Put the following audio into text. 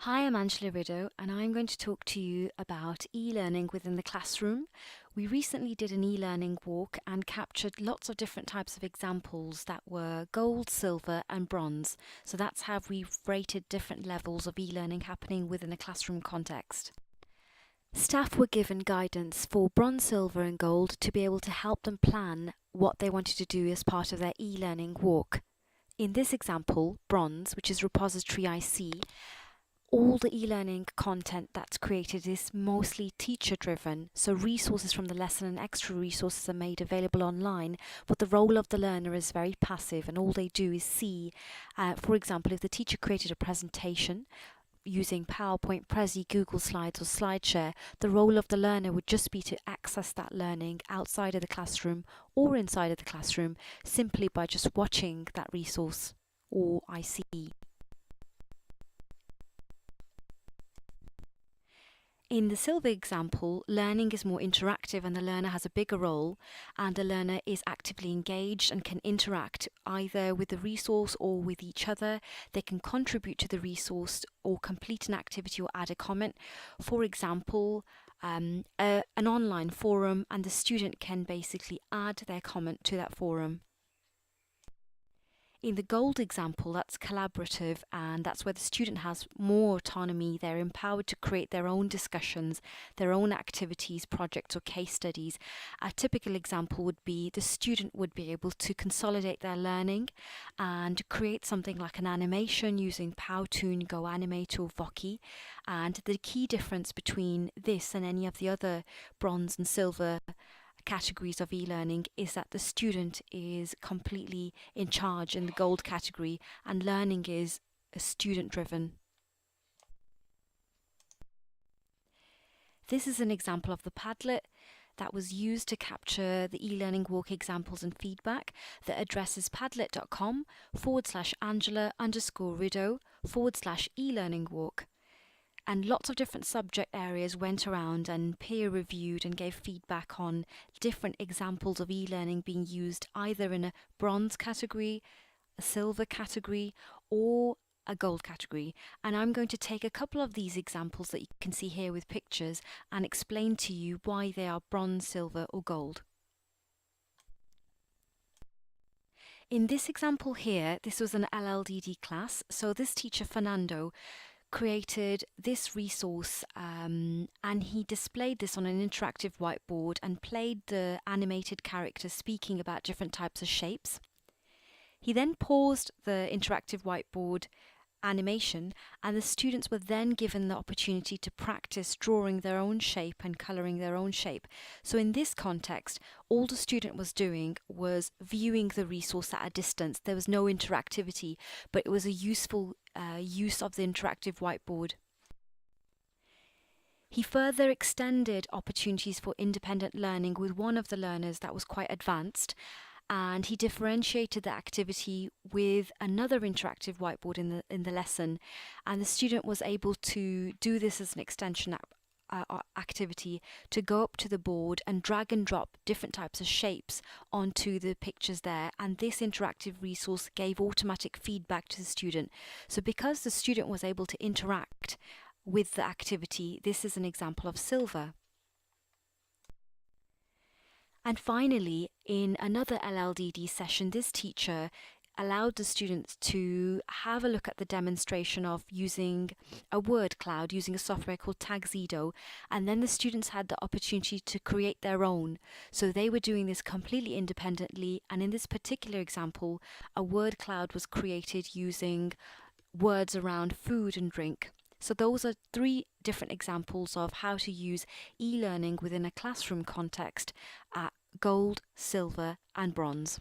Hi, I'm Angela Rideau, and I'm going to talk to you about e-learning within the classroom. We recently did an e-learning walk and captured lots of different types of examples that were gold, silver, and bronze. So that's how we've rated different levels of e-learning happening within a classroom context. Staff were given guidance for bronze, silver, and gold to be able to help them plan what they wanted to do as part of their e-learning walk. In this example, bronze, which is repository IC, all the e-learning content that's created is mostly teacher driven, so resources from the lesson and extra resources are made available online, but the role of the learner is very passive and all they do is see, for example, if the teacher created a presentation using PowerPoint, Prezi, Google Slides or SlideShare, the role of the learner would just be to access that learning outside of the classroom or inside of the classroom simply by just watching that resource or IC. In the silver example, learning is more interactive and the learner has a bigger role, and the learner is actively engaged and can interact either with the resource or with each other. They can contribute to the resource or complete an activity or add a comment. For example, an online forum, and the student can basically add their comment to that forum. In the gold example, that's collaborative, and that's where the student has more autonomy. They're empowered to create their own discussions, their own activities, projects, or case studies. A typical example would be the student would be able to consolidate their learning and create something like an animation using Powtoon, GoAnimate, or Voki. And the key difference between this and any of the other bronze and silver categories of e-learning is that the student is completely in charge in the gold category and learning is student driven. This is an example of the Padlet that was used to capture the e-learning walk examples and feedback. The address is padlet.com/Angela_Rideau/e-learning walk. And lots of different subject areas went around and peer reviewed and gave feedback on different examples of e-learning being used either in a bronze category, a silver category, or a gold category. And I'm going to take a couple of these examples that you can see here with pictures and explain to you why they are bronze, silver, or gold. In this example here, this was an LLDD class. So this teacher, Fernando, created this resource and he displayed this on an interactive whiteboard and played the animated characters speaking about different types of shapes. He then paused the interactive whiteboard animation and the students were then given the opportunity to practice drawing their own shape and colouring their own shape. So in this context, all the student was doing was viewing the resource at a distance. There was no interactivity, but it was a useful use of the interactive whiteboard. He further extended opportunities for independent learning with one of the learners that was quite advanced, and he differentiated the activity with another interactive whiteboard in the lesson, and the student was able to do this as an extension activity to go up to the board and drag and drop different types of shapes onto the pictures there, and this interactive resource gave automatic feedback to the student. So because the student was able to interact with the activity, this is an example of silver. And finally, in another LLDD session, this teacher allowed the students to have a look at the demonstration of using a word cloud using a software called Tagzido, and then the students had the opportunity to create their own. So they were doing this completely independently, and in this particular example, a word cloud was created using words around food and drink. So those are three different examples of how to use e-learning within a classroom context at gold, silver, and bronze.